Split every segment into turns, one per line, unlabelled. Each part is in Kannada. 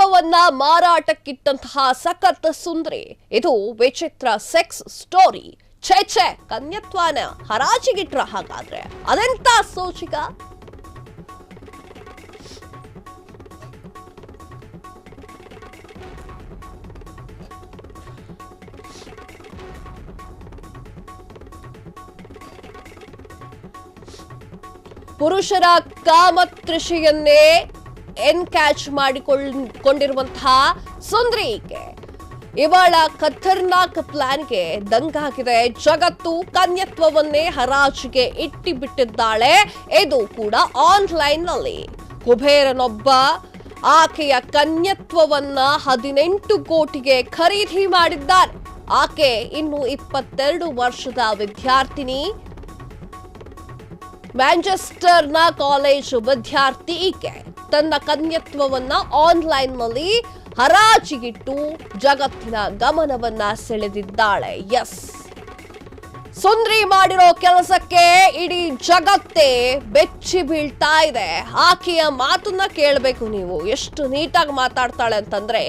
ಕನ್ಯತ್ವವನ್ನ ಮಾರಾಟಕ್ಕಿಟ್ಟಂತಹ ಸಖತ್ ಸುಂದ್ರಿ. ಇದು ವಿಚಿತ್ರ ಸೆಕ್ಸ್ ಸ್ಟೋರಿ. ಛೇ, ಕನ್ಯತ್ವನ ಹರಾಜಿಗಿಟ್ರ ಹಾಗಾದ್ರೆ ಅದೆಂತ ಸೋಚಿಗ? ಪುರುಷರ ಕಾಮತೃಷೆಯನ್ನೇ ಎನ್ಕ್ಯಾಚ್ ಮಾಡಿಕೊಂಡಿರುವಂತಹ ಸುಂದ್ರಿ ಈಕೆ. ಇವಳ ಖತರ್ನಾಕ್ ಪ್ಲಾನ್ಗೆ ದಂಗಾಗಿದೆ ಜಗತ್ತು. ಕನ್ಯತ್ವವನ್ನೇ ಹರಾಜಿಗೆ ಇಟ್ಟಿಬಿಟ್ಟಿದ್ದಾಳೆ. ಇದು ಕೂಡ ಆನ್ಲೈನ್ ನಲ್ಲಿ. ಕುಬೇರನೊಬ್ಬ ಆಕೆಯ ಕನ್ಯತ್ವವನ್ನ 18 ಕೋಟಿಗೆ ಖರೀದಿ ಮಾಡಿದ್ದಾನೆ. ಆಕೆ ಇನ್ನು 22 ವರ್ಷದ ವಿದ್ಯಾರ್ಥಿನಿ. ಮ್ಯಾಂಚೆಸ್ಟರ್ನ ಕಾಲೇಜ್ ವಿದ್ಯಾರ್ಥಿ ಈಕೆ. ತನ್ನ ಕನ್ಯತ್ವವನ್ನ ಆನ್ಲೈನ್ ನಲ್ಲಿ ಹರಾಜಿಗಿಟ್ಟು ಜಗತ್ತಿನ ಗಮನವನ್ನ ಸೆಳೆದಿದ್ದಾಳೆ. ಎಸ್, ಸುಂದ್ರಿ ಮಾಡಿರೋ ಕೆಲಸಕ್ಕೆ ಇಡೀ ಜಗತ್ತೇ ಬೆಚ್ಚಿ ಬೀಳ್ತಾ ಇದೆ. ಆಕೆಯ ಮಾತನ್ನ ಕೇಳಬೇಕು ನೀವು. ಎಷ್ಟು ನೀಟಾಗಿ ಮಾತಾಡ್ತಾಳೆ ಅಂತಂದ್ರೆ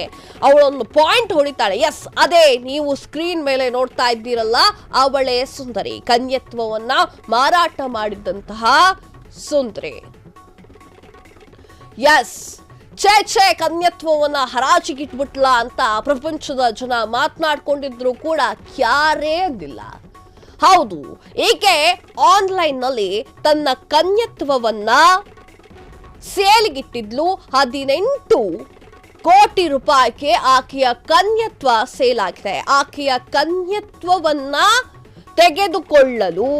ಅವಳೊಂದು ಪಾಯಿಂಟ್ ಹೊಡಿತಾಳೆ. ಎಸ್, ಅದೇ ನೀವು ಸ್ಕ್ರೀನ್ ಮೇಲೆ ನೋಡ್ತಾ ಇದ್ದೀರಲ್ಲ, ಅವಳೇ ಸುಂದರಿ. ಕನ್ಯತ್ವವನ್ನ ಮಾರಾಟ ಮಾಡಿದಂತಹ ಸುಂದರಿ. ಎಸ್, ಛೇ, ಕನ್ಯತ್ವವನ್ನ ಹರಾಜಿಗಿಟ್ಬಿಟ್ಲ ಅಂತ ಪ್ರಪಂಚದ ಜನ ಮಾತನಾಡ್ಕೊಂಡಿದ್ರು ಕೂಡ ಯಾರೇ ಅಂದಿಲ್ಲ. ಹೌದು, ಈಕೆ ಆನ್ಲೈನ್ ನಲ್ಲಿ ತನ್ನ ಕನ್ಯತ್ವವನ್ನ ಸೇಲ್ಗಿಟ್ಟಿದ್ಲು. 18 ಕೋಟಿ ರೂಪಾಯಿಗೆ ಆಕೆಯ ಕನ್ಯತ್ವ ಸೇಲ್ ಆಗಿದೆ. ಆಕೆಯ ಕನ್ಯತ್ವವನ್ನ ತೆಗೆದುಕೊಳ್ಳಲು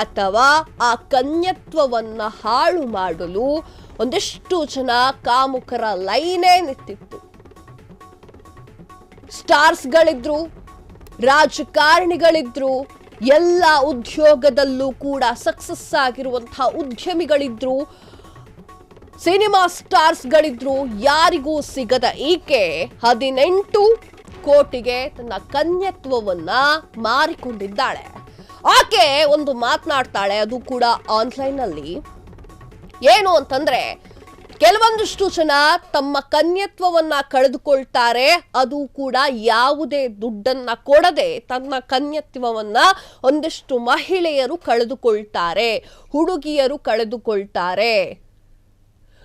ಅಥವಾ ಆ ಕನ್ಯತ್ವವನ್ನ ಹಾಳು ಮಾಡಲು ಒಂದಿಷ್ಟು ಜನ ಕಾಮುಕರ ಲೈನೇ ನಿಂತಿತ್ತು. ಸ್ಟಾರ್ಸ್ಗಳಿದ್ರು, ರಾಜಕಾರಣಿಗಳಿದ್ರು, ಎಲ್ಲ ಉದ್ಯೋಗದಲ್ಲೂ ಕೂಡ ಸಕ್ಸಸ್ ಆಗಿರುವಂತಹ ಉದ್ಯಮಿಗಳಿದ್ರು, ಸಿನಿಮಾ ಸ್ಟಾರ್ಸ್ಗಳಿದ್ರು. ಯಾರಿಗೂ ಸಿಗದ ಈಕೆ 18 ಕೋಟಿಗೆ ತನ್ನ ಕನ್ಯತ್ವವನ್ನ ಮಾರಿಕೊಂಡಿದ್ದಾಳೆ. ಆಕೆ ಒಂದು ಮಾತನಾಡ್ತಾಳೆ, ಅದು ಕೂಡ ಆನ್ಲೈನ್ ನಲ್ಲಿ. ಏನು ಅಂತಂದ್ರೆ, ಕೆಲವೊಂದಿಷ್ಟು ಜನ ತಮ್ಮ ಕನ್ಯತ್ವವನ್ನ ಕಳೆದುಕೊಳ್ತಾರೆ. ಅದು ಕೂಡ ಯಾವುದೇ ದುಡ್ಡನ್ನ ಕೊಡದೆ ತನ್ನ ಕನ್ಯತ್ವವನ್ನ ಒಂದಿಷ್ಟು ಮಹಿಳೆಯರು ಕಳೆದುಕೊಳ್ತಾರೆ, ಹುಡುಗಿಯರು ಕಳೆದುಕೊಳ್ತಾರೆ.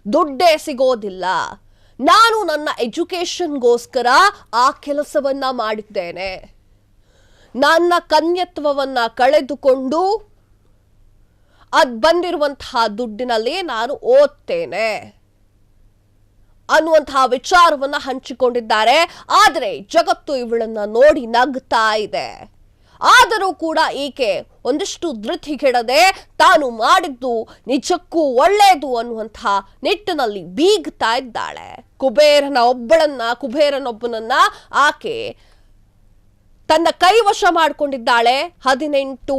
ದುಡ್ಡೇ ಸಿಗೋದಿಲ್ಲ. ನಾನು ನನ್ನ ಎಜುಕೇಶನ್ಗೋಸ್ಕರ ಆ ಕೆಲಸವನ್ನ ಮಾಡಿದ್ದೇನೆ. ನನ್ನ ಕನ್ಯತ್ವವನ್ನ ಕಳೆದುಕೊಂಡು ಬಂದಿರುವಂತಹ ದುಡ್ಡಿನಲ್ಲಿ ನಾನು ಓದ್ತೇನೆ ಅನ್ನುವಂತಹ ವಿಚಾರವನ್ನ ಹಂಚಿಕೊಂಡಿದ್ದಾರೆ. ಆದರೆ ಜಗತ್ತು ಇವಳನ್ನ ನೋಡಿ ನಗ್ತಾ ಇದೆ. ಆದರೂ ಕೂಡ ಈಕೆ ಒಂದಿಷ್ಟು ಧೃತಿಗೆಡದೆ ತಾನು ಮಾಡಿದ್ದು ನಿಜಕ್ಕೂ ಒಳ್ಳೆಯದು ಅನ್ನುವಂತಹ ನಿಟ್ಟಿನಲ್ಲಿ ಬೀಗ್ತಾ ಇದ್ದಾಳೆ. ಕುಬೇರನೊಬ್ಬನನ್ನ ಆಕೆ ತನ್ನ ಕೈವಶ ಮಾಡಿಕೊಂಡಿದ್ದಾಳೆ. 18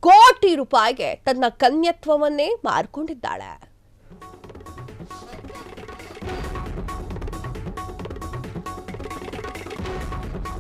ಕೋಟಿ ರೂಪಾಯಿಗೆ ತನ್ನ ಕನ್ಯತ್ವವನ್ನೇ ಮಾರ್ಕೊಂಡಿದ್ದಾಳೆ.